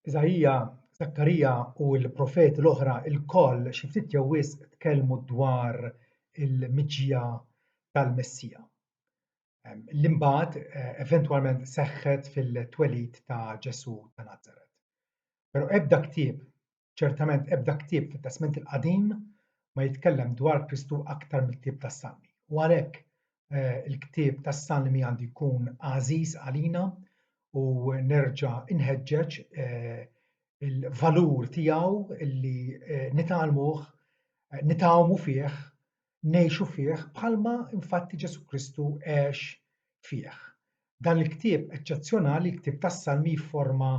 Iżajija, Zakkarija u l-profeti l-oħra il-koll xi ftit jew wisq tkellmu dwar il-miġja tal-Messija. Li mbagħad eventwalment seħħet fil-twelid ta' Ġesu ta' Nażaret. Però ebda ktieb, ċertament ebda ktieb fit-Testament il-Qadim ma jitkellem dwar Kristu aktar mill-ktieb tas-Salmi. U għalhekk il-ktieb tas-Salmi għandu jkun għażiż għalina u nerġa' inħeġġeġ il-valur tiegħu illi nitgħalmuh, nitgħawmu fih, ngħixu fih bħalma infatti Ġesu Kristu għex fih. Dan il-ktieb eċċezzjonali, l-ktieb tas-Salmi jifforma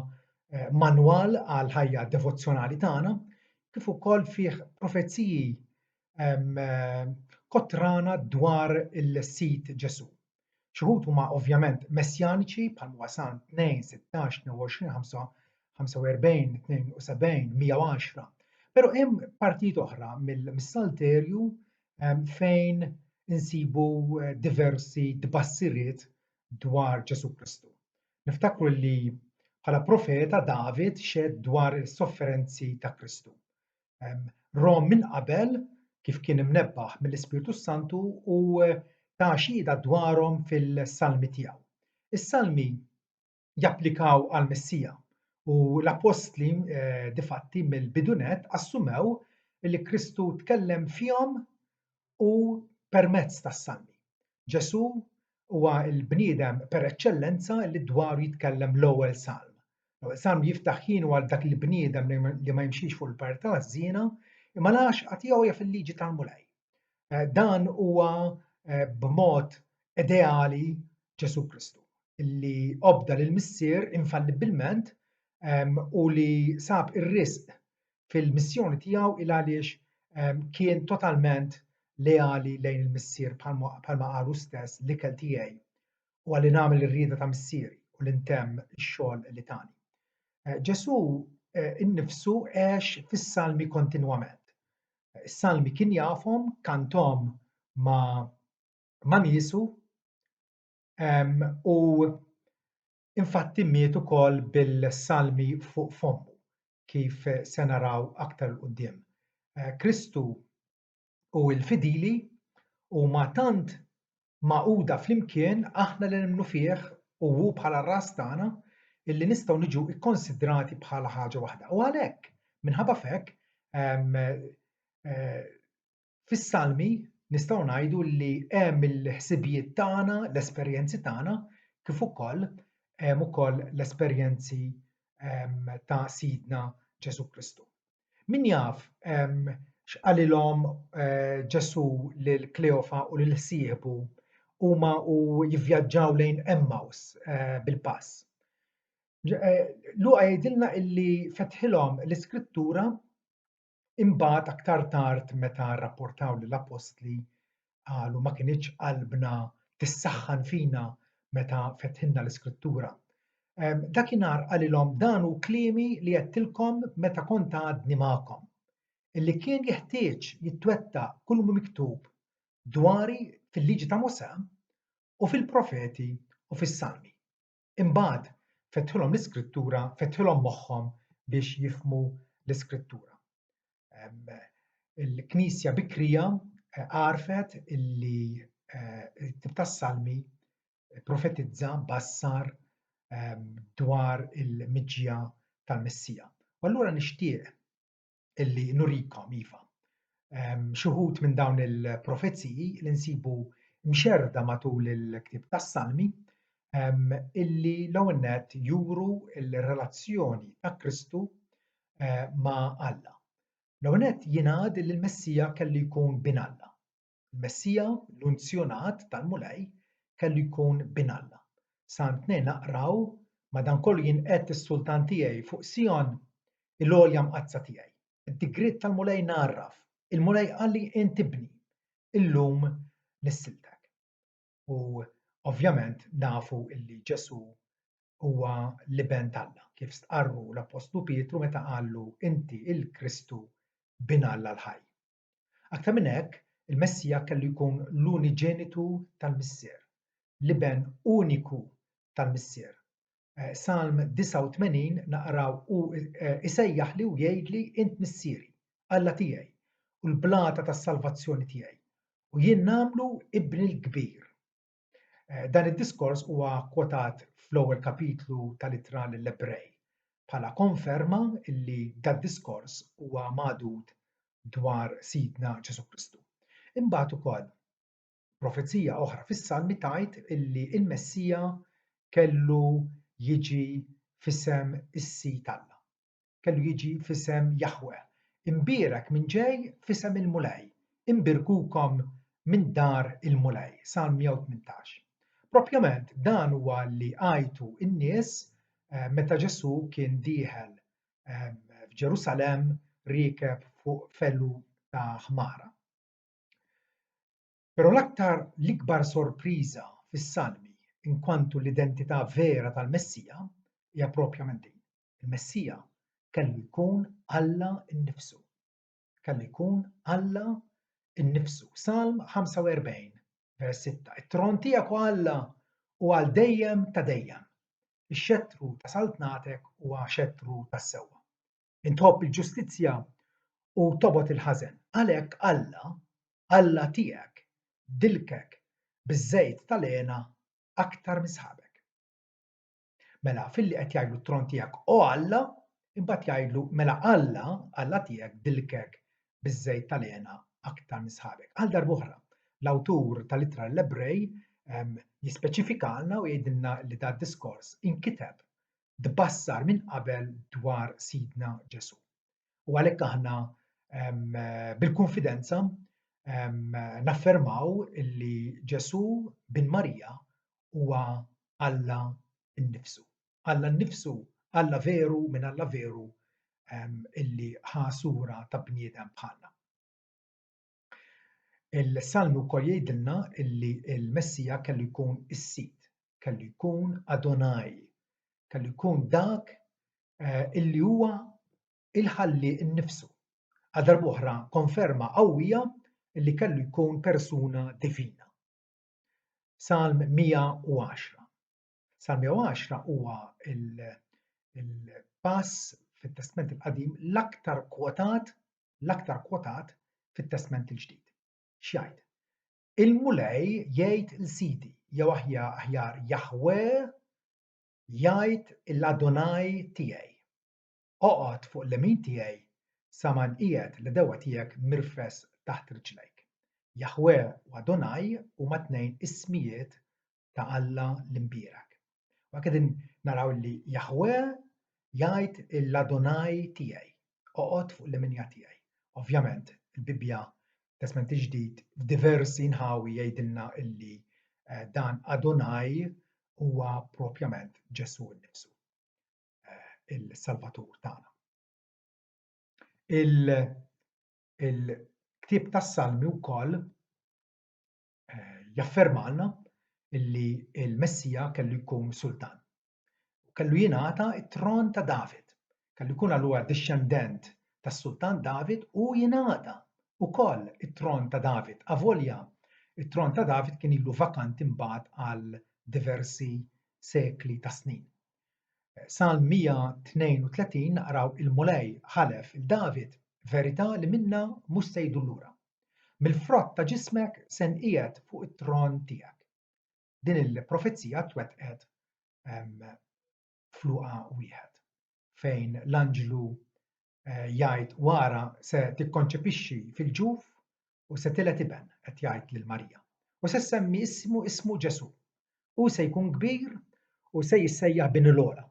manwal għal ħajja devozzjonali tagħna, kif ukoll fih profezziji kottrana dwar il-Sid Ġesu. Xi wħud huma ovvjament messjaniċi bħal huwa Salm 2, 16, 22, 45, 72, 110. Però hemm partijiet oħra mis-Salterju fejn insibu diversi tbassiriet dwar Ġesu Kristu. Niftakru li bħala profeta David xehed dwar is-sofferenzi ta' Kristu. Rom minn qabel kif kien imnebbaħ mill-Ispiritu Santu u ta' xhieda dwarhom fil-Salmi tiegħu. Is-Salmi japplikaw għall-Messija u l-Apostli difatti mill-bidunet assumew li Kristu tkellem fihom u permezz tas-Salmi. Ġesu huwa l-bniedem per eċċellenza li dwaru jitkellem l-ewwel Salm. L-ewwel Salm jiftaħ ħin għal dak il-bniedem li ma jimxix fuq il-parti tal-żiena imma lax qatt jew fil-liġi tal-Mulej. Dan huwa b'mod ideali Ġesu Kristu, illi obda lill-missier infallibilment u li sab ir-risq fil-missjoni tiegħu il għaliex kien totalment leali lejn il-missier bħalma qalu stess l-ikel tiegħi huwa li nagħmel ir-rieda ta' missieri u li ntemm ix-xogħol li tani. Ġesu innifsu għex fis-Salmi kontinwament. Is-Salmi kien jafhom, kanthom ma' niesu u infatti miet ukoll bil-Salmi fuq fommu kif se naraw aktar il quddiem. Kristu u l-fidili huma tant magħquda flimkien aħna li nemnu fih u hu bħala r-ras tagħna illi nistgħu niġu kkonsidrati bħala ħaġa waħda. U għalhekk minħabba f'hekk fis-Salmi nistgħu ngħidu li hemm il-ħsibijiet tagħna, l-esperjenzi tagħna, kif ukoll hemm ukoll l-esperjenzi ta' Sidna Ġesu Kristu. Min jaf x'qalilhom Ġesu lil Kleofa u lil ħsiebu huma u jivvjaġġaw lejn Emmaus bil-pass. Luqa jgħidilna illi fetħilhom l-Iskrittura imbagħad aktar tard meta rrapportaw lill-Apostli qalu ma kinitx qalbna tissaħħan fina meta fetħilna l-Iskrittura. Dakinhar qalilhom dan hu kliemi li qedtilkom meta kont għadni magħkom. Illi kien jeħtieġ jittwettaq kull miktub dwari fil-liġi ta' Musè u fil-profeti u fis-Salmi. Imbagħad fetħilhom l-Iskrittura, fetħilhom moħħhom biex jifhmu l-Iskrittura. Il-Knisja Bikrija għarfet illi t-tib tas-Salmi profetizza bassar dwar il-miġja tal-Messija. U allura nixtieq illi nurikom iva xi wħud minn dawn il-profezziji li nsibu mxerda matul il-ktieb tas-Salmi illi l-ewwel nett juru l-relazzjoni ta' Kristu ma' Alla. L-ewwel nett jingħad li l-Messija kellu jkun bin Alla. Il-Messija, l-unzjonat tal-Mulej kellu jkun bin Alla. Salm 2 naqraw madankollu jien qed is-sultan tiegħi fuq Sion il-għolja mqazza tiegħi. Id-digriet tal-Mulej narraf. Il-Mulej qal li inti ibni, illum nissiltek. U ovvjament nafu illi Ġesu huwa l-iben tal-Alla, kif stqarru l-Apostlu Pietru meta qallu inti il-Kristu bin Alla l-ħaj. Aktar minn hekk, il-Messija kellu jkun l-uniġenitu tal-missier, l-iben uniku tal-missier. Salm 89 naqraw u isejjaħ li u jgħidli int missieri, Alla tiegħi, u l-blata tas-salvazzjoni tiegħi, u jien nagħmlu ibni l-kbir. Dan id-diskors huwa kwotat fl-ewwel kapitlu tal-Ittra lill-Ebrej bħala konferma li dad-diskors huwa magħdud dwar Sidna Ġesu Kristu. Imbagħad ukoll profezija oħra fis-Salmi tgħid illi l-Messija kellu jiġi f'isem is-Sit Alla, kellu jiġi f'isem Jahwe. Imbierek minn ġej f'isem il-Mulej, imbirkukom minn dar il-Mulej, Salm 118. Propjament dan huwa li għajtu n-nies meta Ġesu kien dieħel f'Ġerusalemm riekeb fuq fellu ta' ħmara. Però l-ikbar sorpriża fis-Salmi inkwantu l-identità vera tal-Messija hija propjament din. Il-Messija kellu jkun Alla nnifsu. Kellu jkun Alla nnifsu. Salm 45, vers 6. It-tron tiegħek u Alla u għal dejjem ta' dejjem. Ix-xettru ta' saltnatek huwa xettru tas-sewwa. Intħobb il-ġustizzja u tobgħod il-ħażen. Għalhekk Alla tiegħek dilkek biż-żejt tal-għena aktar misħabek. Mela filli qed jgħidlu t-tron tiegħek o Alla, imbagħad jgħidlu mela Alla tiegħek dilkek biż-żejt tal-għena aktar misħabek. Għal darb'oħra, l-awtur tal-Ittra l-Ebrej jispeċifikalna u jgħidilna li da diskors inkiteb tbassar minn qabel dwar Sidna Ġesu. U għalhekk aħna bil-konfidenza naffermaw illi Ġesu bin Marija huwa Alla nnifsu. Alla nnifsu, Alla veru minn Alla veru illi ħa sura ta' bniedem bħalna. Il-Salmi wkoll jgħidilna illi l-Messija kellu jkun is-Sit, kellu jkun Adonai, kellu jkun dak illi huwa il-ħalli nnifsu. Għal darb'oħra konferma qawwija illi kellu jkun persuna divina. Salm 110. Salm 110 huwa il-pass fit-Testament il-Qadim l-aktar kwotat fit-Testament il-Ġdid. X'jgħid? Il-Mulej jgħid il-Sidi jew aħjar Jahwe jgħid l-Adonai tiegħi. Oqgħod fuq l-yemin tiegħi sa ma nqiegħed l-dewwa tiegħek mirfes taħt riġlejk. Jahwe u Adonai huma tnejn ismijiet ta' Alla l-imbierek. U qegħdin naraw li Jahwe jgħid l-Adonai tiegħi, oqgħod fuq l-yeminja tiegħi. Ovvjament, il-Bibja Testament il-Ġdid f'diversi nħawi jgħidilna illi dan Adonai huwa propjament Ġesu nnifsu, il-Salvatur tagħna. Il-Ktieb tas-Salmi wkoll jaffermalna illi l-Messija kellu jkun sultan. Kellu jingħata t-tron ta' David. Kellu jkun allura dixxendent tas-Sultan David u jingħata wkoll it-tron ta' David. Avolja it-tron ta' David kien ilu vakanti mbagħad għal diversi sekli ta' snin. Salm 132 naqraw il-Mulej ħalef il-David verità li minna mhux se jgħidu lura. Mill-frott ta' ġismek se nqiegħed fuq it-tron tiegħek. Din il-profezija twettqet f'Luqa 1 fejn l-anġlu jgħid wara se tikkonċepixxi fil-ġuf u se tiled iben qed jgħid lil Marija. U se semmi ismu Ġesu. U se jkun kbir u se jissejjaħ bin il-ola.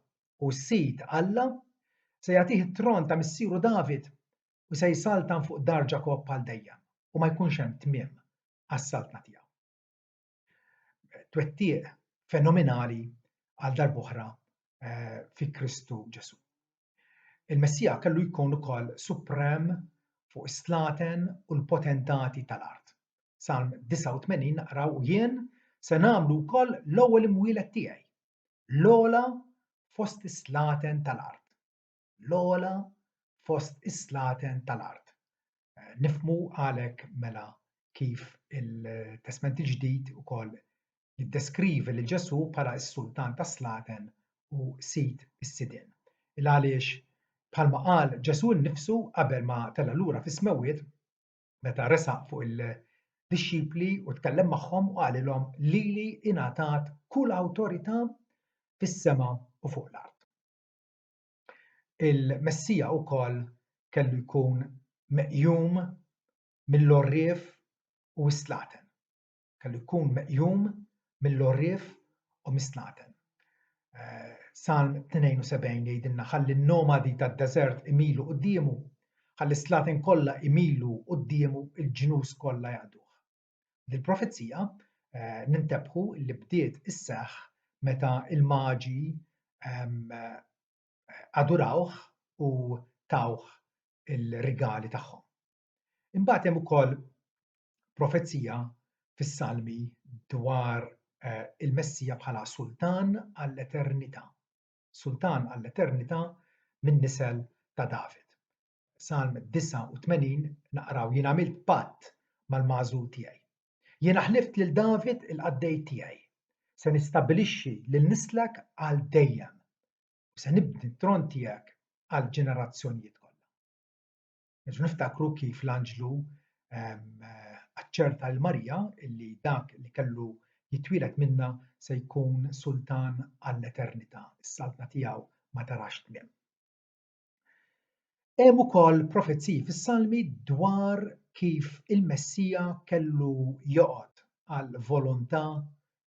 U s-Sit Alla se jagħtih it-tron ta' missieru David u se jsaltan fuq dar Ġakobb għal dejjem u ma jkunx hemm tmiem għas-saltna tiegħu. Twettieq fenomenali għal darb'oħra fi Kristu Ġesu. Il-Messija kellu jkun ukoll suprem fuq is-slaten u l-potentati tal-art. Salm 89 naqraw jien se nagħmlu wkoll l-ewwel imwieled tiegħi. L-ogħla fost is-slaten tal-art. L-ogħla fost is-slaten tal-art. Nifhmu għalhekk mela kif il-Testament il-Ġdid ukoll jiddeskrivi lil Ġesu bħala s-Sultan tas-slaten u sit is-sidien. Għaliex bħalma qal Ġesu nnifsu qabel ma tella lura fis-smewwiet meta resaq fuq il-dixxipli u tkellem magħhom u qalilhom lili ingħatat kull awtorità fis-sema u fuq l-art. Il-Messija wkoll kellu jkun meqjum mill-orrief u s-slaten. Kellu jkun meqjum mill-orrief u mis-slaten. Salm 72 jgħidilna ħalli n-nomadi tad-deżert imilu qudiemu, ħalli s-slaten kollha imilu qudiemu il-ġnus kollha jaqduh. Dil-profezija nintebħu li bdiet isseħħ meta il-Magi adurawh u tawh il-rigali tagħhom. Imbagħad hemm ukoll profezija fis-Salmi dwar il-Messija bħala sultan għall-eternità. Sultan għall-eternità min-nisel ta' David. Salm 89 naqraw jien għamilt patt mal-magħżul tiegħi. Jien ħlift lil David il-qaddej tiegħi. Se nistabbilixxi lil nislek għal dejjem u se nibni t-tron tiegħek għal ġenerazzjonijiet kollha. Neġu niftakru kif l-anġlu aċċerta l-Marja illi dak li kellu jitwieled minnha se jkun sultan għall-eternità, is-saltna tiegħu ma tarax tmiem. Hemm ukoll profezziji fis-Salmi dwar kif il-Messija kellu joqgħod għal volontà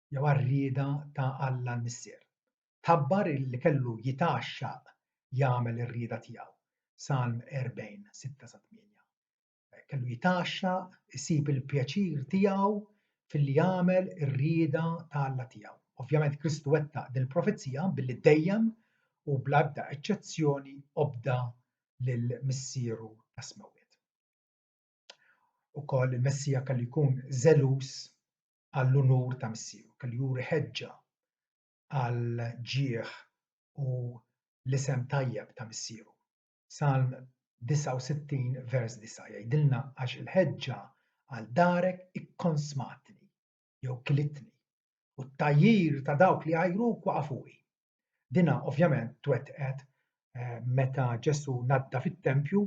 jew għar-rieda ta' Alla l-Missier. Tħabbar li kellu jitaxxaq jagħmel ir-rieda tiegħu. Salm 40, 6-8. Kellu jitaxxaq, isib il-pjaċir tiegħu filli jagħmel ir-rieda ta' Alla tiegħu. Ovvjament Kristu wettaq din il-profezija billi dejjem u bla ebda eċċezzjoni obda lill-missieru ta' smewwiet. Ukoll il-Messija kellu jkun żelus għall-unur ta' missieru, kellu juri ħeġġa għal ġieħ u l-isem tajjeb ta' missieru. Salm 69 vers 9 jgħidilna għax il-ħeġġa għal darek ikkonsmatni jew kilitni u t-tajjir ta' dawk li għajruk waqafuhi. Dina ovvjament twettqet meta Ġesu nadda fit-tempju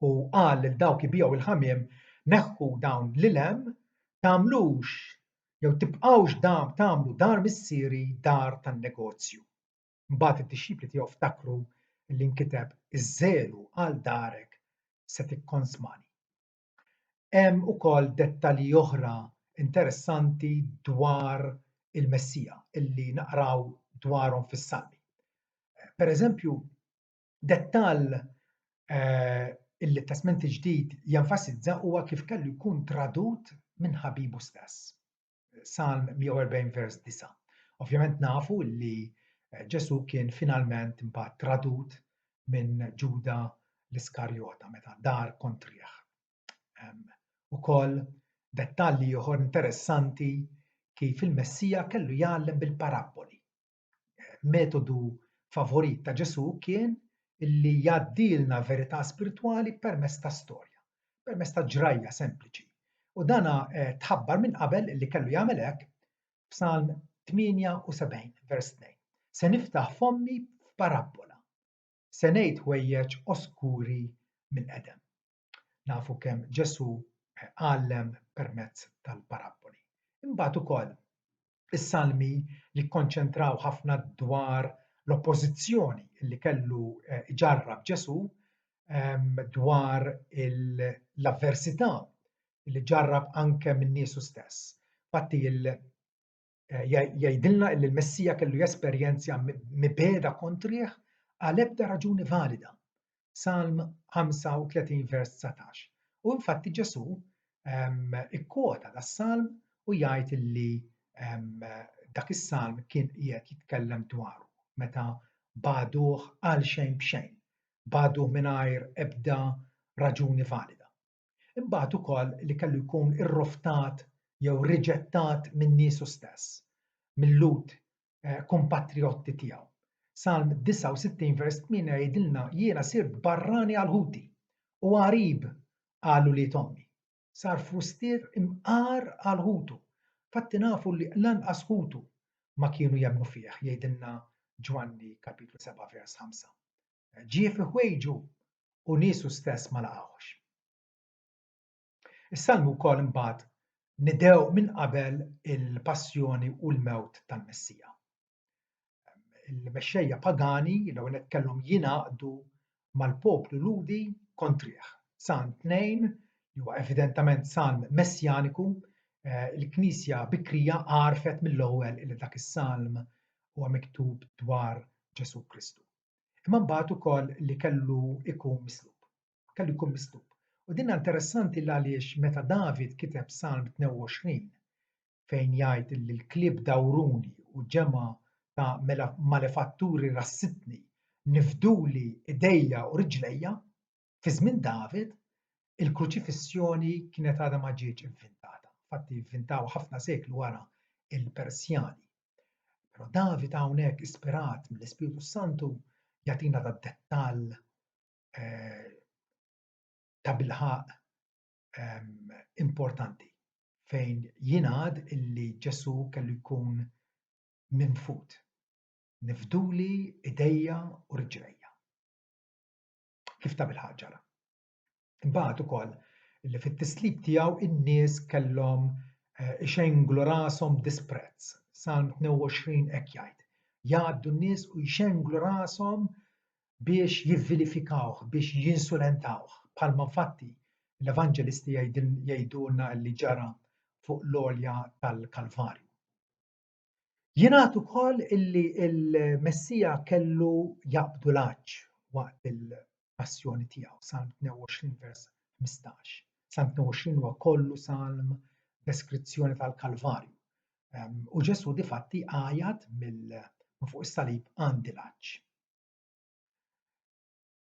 u qal lil dawk ibiegħu il-ħamiem neħħu dawn l-ilem tagħmlux jew tibqgħux tagħmlu dar missieri dar tan-negozju. Mbagħad id-dixxipli tiegħu ftakru li nkiteb iż-żelu għal darek se tikkonsmani. Hemm ukoll dettalji oħra interessanti dwar il-Messija illi naqraw dwarhom fis-Salmi. Pereżempju, dettall illi t-Testament il-Ġdid jenfasizza huwa kif kellu jkun tradut minn ħabibu stess. Salm 140 vers 9. Ovvjament nafu li Ġesu kien finalment imbagħad tradut minn Ġuda l-Iskarjota meta dar kontrih. Ukoll dettalji oħra interessanti kif il-Messija kellu jgħallem bil-paraboli. Metodu favorit ta' Ġesu kien illi jgħaddilna verità spiritwali permezz ta' storja, permezz ta' ġrajja sempliċi. U dana tħabbar minn qabel illi kellu jagħmel hekk f'Salm 78 vers 2. Se niftaħ fommi f'parabola, se ngħid ħwejjeġ oskuri minn Edem. Nafu kemm Ġesu għallem permezz tal-paraboli. Imbagħad ukoll is-Salmi li kkonċentraw ħafna dwar l-oppożizzjoni li kellu iġarrab Ġesu dwar l-avversità li ġarrab anke minn niesu stess. Infatti jgħidilna li l-Messija kellu jesperjenzja mibeda kontrih għal ebda raġuni valida. Salm 35 vers 19. U infatti Ġesu ikkwota das-Salm u jgħid illi dak is-Salm kien qiegħed jitkellem dwaru meta baduh għal xejn b'xejn, baduh mingħajr ebda raġuni valida. Imbagħad ukoll li kellu jkun irroftat jew riġettat minn niesu stess, mill-lut kompatriotti tiegħu. Salm 69 vers 8 jgħidilna jiena sirt barrani għal ħuti u għarib għal uliet ommi. Sar frustier imqar għal ħutu. Fatti nafu li lanqas ħutu ma kienu jemmnu fih, jgħidilna Ġwanni kapitlu 7 vers 5. Ġie fi ħwejġu u niesu stess ma laqgħux. Is-salmu wkoll imbagħad nidew minn qabel il-passjoni u l-mewt tal-Messija. Il-mexxejja pagani l-ewwel qed kellhom jingħaqdu mal-poplu Ludi kontrih. Salm 2 li huwa evidentament salm messjaniku, il-Knisja Bikrija għarfet mill-ewwel li dak is-salm huwa miktub dwar Ġesu Kristu. Imma mbagħad ukoll li kellu jkun mislub. Kellu jkun mislub. U din interessanti għaliex meta David kiteb Salm 22 fejn jgħid li l-klieb dawruni u ġema ta' malefatturi rassitni nifduli idejja u riġlejja, fi żmien David il-kruċifissjoni kienet għadha ma ġietx inventata. Infatti inventaw ħafna sekli wara il-Persjani. Però David hawnhekk ispirat mill-Ispiritu Santu jagħtina dat-dettall ta' bilħaq importanti fejn jingħad illi Ġesu kellu jkun minfut, nifduli idejja u riġlejja. Kif ta' bilħaq ġara. Imbagħad ukoll li fit-tislib tiegħu in-nies kellhom ixennglu rashom disprezz. Salm 22 hekk jgħid. Jgħaddu n-nies u jxennglu rashom biex jivvilifikawh, biex jinsulentawh. Bħalma infatti l-Evanġelisti jgħidulna li ġara fuq l-għolja tal-Kalvarju. Jingħad ukoll illi l-Messija kellu jaqbdu l-għaġġ waqt il-passjoni tiegħu, Salm 22 vers 15. Salm 22 huwa kollu salm deskrizzjoni tal-Kalvarju. U Ġesu difatti għajat minn fuq is-salib għandi l-għaġġ.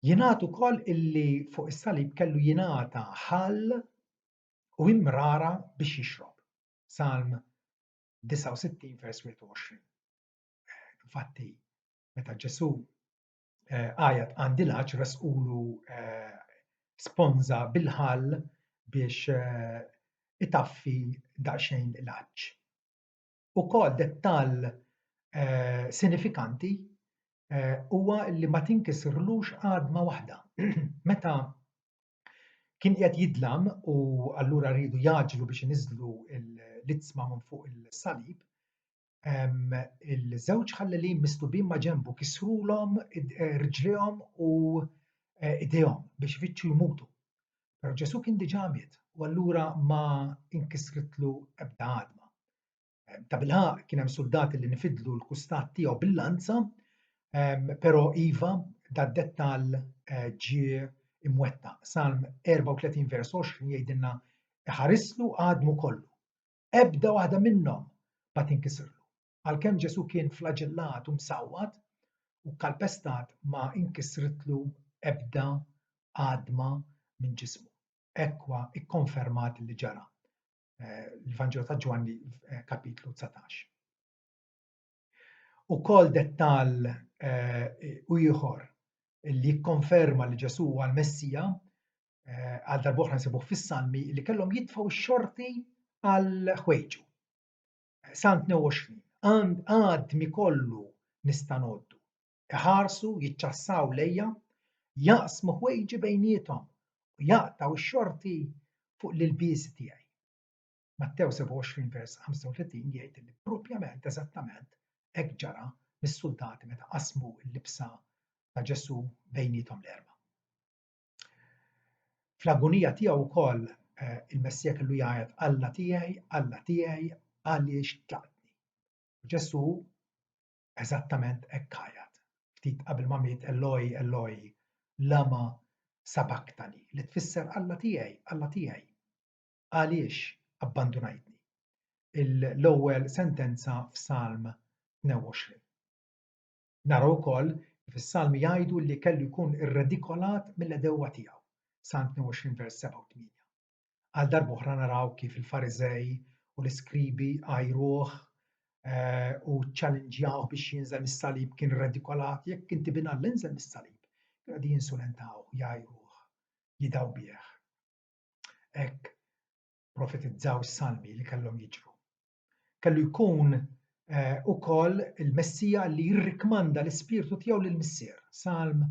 Jingħad ukoll illi fuq is-salib kellu jingħata ħall u imrara biex jixrob. Salm 69 vers 21. Infatti, meta Ġesu għajat għandi l-għaġġ resqulu sponza bil-ħall biex itaffi daqsxejn l-għaġġ. Ukoll dettall sinifikanti huwa li ma tinkisirlux għadma waħda. Meta kien qed jidlam u allura rridu jaġlu biex iniżlu l-itzma minn fuq il-salib, il-żewġ ħallelin mistubin ma' ġenbu kisrulhom riġlihom u idejhom biex ifittxu jmutu. Però Ġesu kien diġà miet u allura ma inkisritlu ebda għadma. Ta' bilħaq kien hemm soldati li nifidlu l-kustat tiegħu bil-lanza, però iva dat-dettall ġie imwettaq. Salm 34 vers 20 jgħidilna ħarislu għadmu kollu. Ebda waħda minnhom ma tinkisirlu. Għalkemm Ġesu kien flaġellat u msawwad u kalpestat ma inkisritlu ebda għadma minn ġismu. Ekwa ikkonfermat li ġara. L-Evanġelu ta' Ġwanni kapitlu 19. Ukoll dettall ieħor li jikkonferma li Ġesu huwa l-Messija għal darb'oħra nsibuh fis-Salmi li kellhom jitfgħu x-xorti għal ħwejġu. Salm 22. Għadmi kollu nista' noddu. Iħarsu jiċċassaw lejja, jaqsmu ħwejġi bejniethom u jaqtaw ix-xorti fuq l-ilbies tiegħi. Mattew 27 vers 35 jgħid li propjament eżattament hekk ġara mis-suldati meta qasmu l-libsa ta' Ġesu bejniethom l-erba'. Fl-agonija tiegħu wkoll il-Messija kellu jgħid Alla tiegħi għaliex tlaqtni. Ġesu eżattament hekk għajat. Ftit qabel ma miet Eloi Eloi lama sabaktani li tfisser Alla tiegħi għaliex abbandunajtni. L-ewwel sentenza f'Salm 22. Naraw ukoll fis-Salmi jgħidu li kellu jkun irredikolat mill-edewwa tiegħu. Salm 22 vers 7-8. Għal darb'oħra naraw kif il-Fariżej u l-Iskribi għajruh u ċċallenġjaw biex jinżel mis-salib kien irredikolat jekk inti binall inżel mis-salib. Kienu qegħdin jinsulentaw, jgħajruh, jidaw bih. Hekk profetizzaw is-salmi li kellhom jiġru. Kellu jkun ukoll il-Messija li jirrikmanda l-Ispirtu tiegħu lill-missier. Salm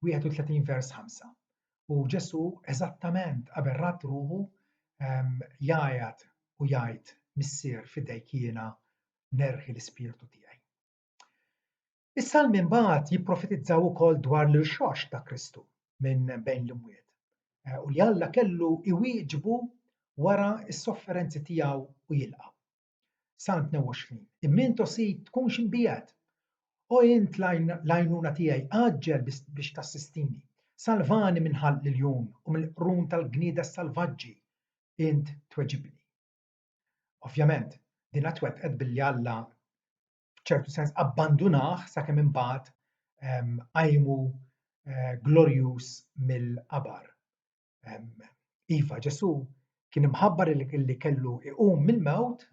31 vers 5. U Ġesu eżattament qabel rat ruħu jgħajat u jgħid missier fidejk jiena nerħi l-Ispirtu tiegħi. Is-salmi mbagħad jipprofetizzaw ukoll dwar l-irxox ta' Kristu minn bejn l-imwiet u li Alla kellu iwieġbu wara s-sofferenzi tiegħu u jilqa'. Salm 22. Immin tosid tkun x'imbijat. O int l-għajnuna tiegħi aġġel biex tassistini. Salvani minn ħall il-jum u mill-qrun tal-gnieda salvaġġi. Int tweġibni. Ovvjament, din twettqet billi Alla f'ċertu sens abbandunah sakemm imbagħad għajmu glorjus mill-qabar. Iva, Ġesu kien imħabbar li kellu iqum mill-mewt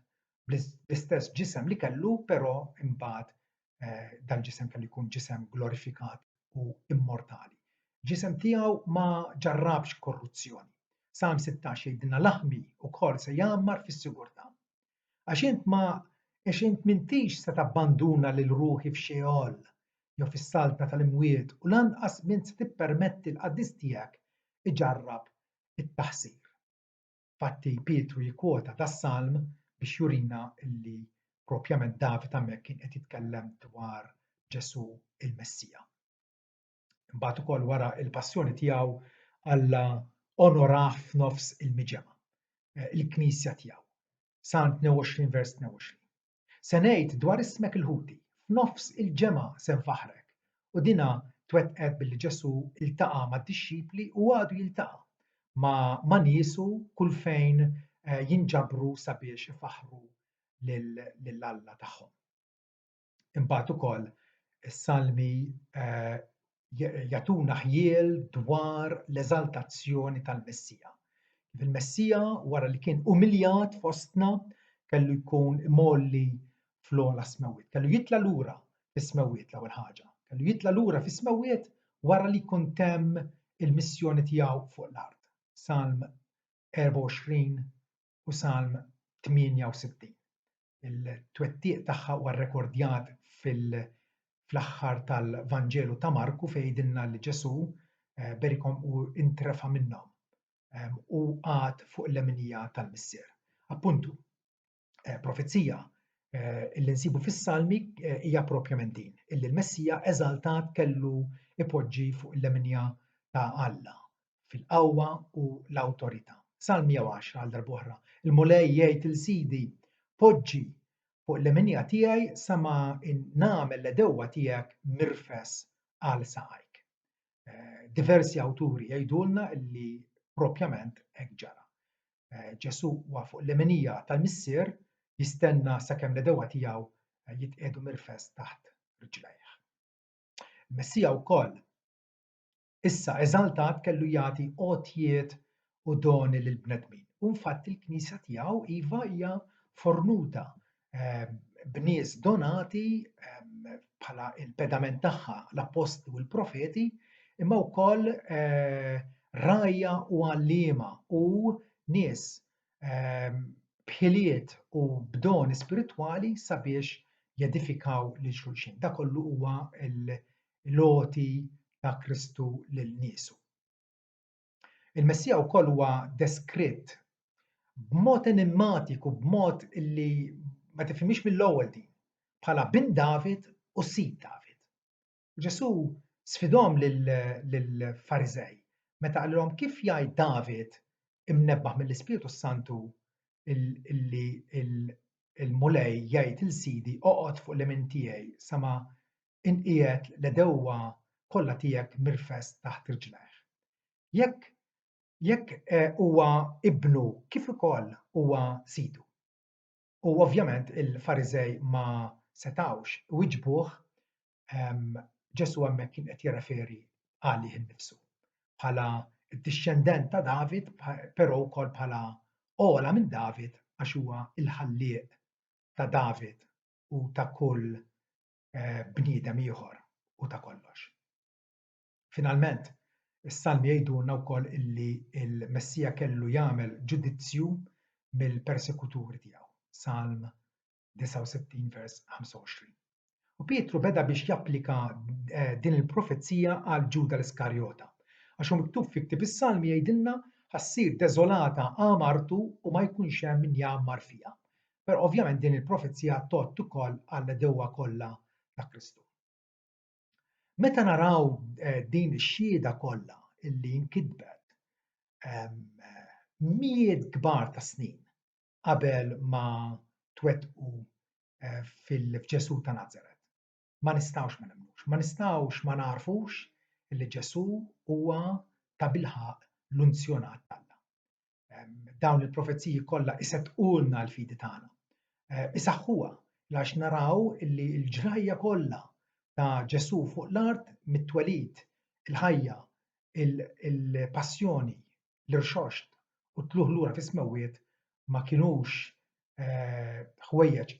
bl-istess ġisem li kellu, però imbagħad dal-ġisem kellu jkun ġisem glorifikat u immortali. Ġisem tiegħu ma ġarrabx korruzzjoni. Salm 16 jgħidilna laħmi wkoll se jgħammar fis-sigurtà. Għax int m'intix se tabbanduna lil ruħi f'Xeol jew fis-salta tal-imwiet u lanqas min se tippermetti l-qaddies tiegħek iġarrab it-taħsir. Fatti Pietru jikkwota das-Salm biex jurina illi propjament David hemmhekk kien qed jitkellem dwar Ġesu il-Messija. Imbagħad ukoll wara l-passjoni tiegħu Alla onorah f'nofs il-miġema, il-Knisja tiegħu. Salm 22 vers 22. Se ngħid dwar ismek il-ħuti, f'nofs il-ġemgħa se nfaħrek u dina twettqet billi Ġesu iltaqa' mad-dixxipli u għadu jiltaqa' ma' niesu kull fejn jinġabru sabiex ifaħru lill-Alla tagħhom. Imbagħad ukoll is-salmi jagħtuna ħjiel dwar l-eżaltazzjoni tal-Messija. Il-Messija wara li kien umiljat fostna kellu jkun imolli fl-ogħla smewwiet, kellu jitla' lura fis-smewwiet l-ewwel ħaġa, kellu jitla' lura fis-smewwiet wara li jkun temm il-missjoni tiegħu fuq l-art. Salm 24 u Salm 68. Il-twettiq tagħha huwa rrekordjat fl-aħħar tal-Vanġelu ta' Marku fejn jgħidilna li Ġesu berikom u intrefa minnhom u għad fuq l-eminija tal-missier. Appuntu, profezija illi nsibu fis-Salmi hija propjament din, illi l-Messija eżaltat kellu ipoġġi fuq l-eminija ta' Alla fil-qawwa u l-awtorità. Salm 110 għal darb'oħra. Il-mulej jgħid il-sidi poġġi fuq l-eminija tiegħi sa ma nagħmel l-edewwa tiegħek mirfes għal saqajk. Diversi awturi jgħidulna li propjament hekk ġara. Ġesu huwa fuq l-eminija tal-missier jistenna sakemm l-edewwa tiegħu jitqiegħdu mirfes taħt riġlejh. Il-Messija wkoll issa eżaltat kellu jagħti għotjiet u doni lill-bnedmin. U infatti l-Knisja tiegħu iva hija fornuta b'nies donati bħala il-pedament tagħha l-apposti u l-profeti, imma wkoll rajja u għalliema u nies bħiliet u b'doni spiritwali sabiex jedifikaw lil xulxin. Dak kollu huwa l-għoti ta' Kristu lil niesu. Il-Messija wkoll huwa deskritt b'mod enigmatiku, b'mod illi ma tifhimix mill-ewwel din, bħala bin David u sid David. Ġesu sfidhom lill-Fariżej meta qalilhom kif jgħid David imnebbaħ mill-Ispiritu Santu illi il-mulej jgħid il-sidi oqgħod fuq l-emin tiegħi sa ma inqiegħed l-edewwa kollha tiegħek mirfes taħt irġlejh. Jekk huwa ibnu kif ukoll huwa sidu. U ovvjament il-Fariżej ma setawx iwiġbuh Ġesu hemmhekk kien qed jirreferi għalih innifsu bħala d-dixxendent ta' David, però wkoll bħala ogħla minn David għax huwa il-ħallieq ta' David u ta' kull bniedem ieħor u ta' kollox. Finalment, is-Salmi jgħidulna wkoll illi l-Messija kellu jagħmel ġudizzju mill-persekuturi tiegħu. Salm 69 vers 25. U Pietru beda biex japplika din il-profezija għal Ġuda l-Iskarjota. Għax hu miktub fi ktieb is-Salmi jgħidilna ħassir deżolata għamartu u ma jkunx hemm min jagħmar fiha. Però ovvjament din il-profezija tot ukoll għall-dewwa kollha ta' Kristu. Meta naraw din ix-xhieda kollha illi nkitbet mijiet kbar ta' snin qabel ma twettqu f'Ġesu ta' Nażaret. Ma nistgħux ma nemmnux, ma nistgħux ma narfux li Ġesu huwa ta' bilħaq l-unzjonat tagħna. Dawn il-profezziji kollha isettqulna l-fidi tagħna. Isaħħuha għax naraw li l-ġrajja kollha ta' Ġesu fuq l-art mit-twelid, il-ħajja, il-passjoni, l-irxoxt u tluħ lura fis-smewwiet ma kinux ħwejjeġ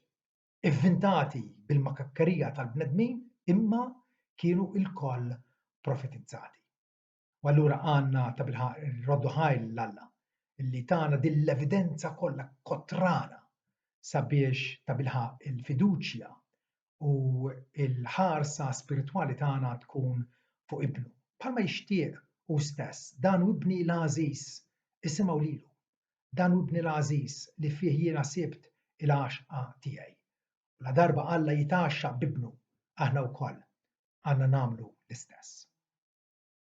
inventati bil-makakkarija tal-bnedmin imma kienu il-koll profetizzati. U allura għandna ta' bilħaq roddu ħajl l-Alla illi tagħna din l-evidenza kollha kotrana sabiex ta' bilħaq il-fiduċja u l-ħarsa spiritwali tagħna tkun fuq ibnu. Bħalma jixtieq hu stess dan hu ibni l-għażiż isimgħu lilu. Dan hu ibni l-għażiż li fih jiena sibt il-għaxqa tiegħi. La darba Alla jitaxxa b'ibnu aħna wkoll għandna nagħmlu l-istess.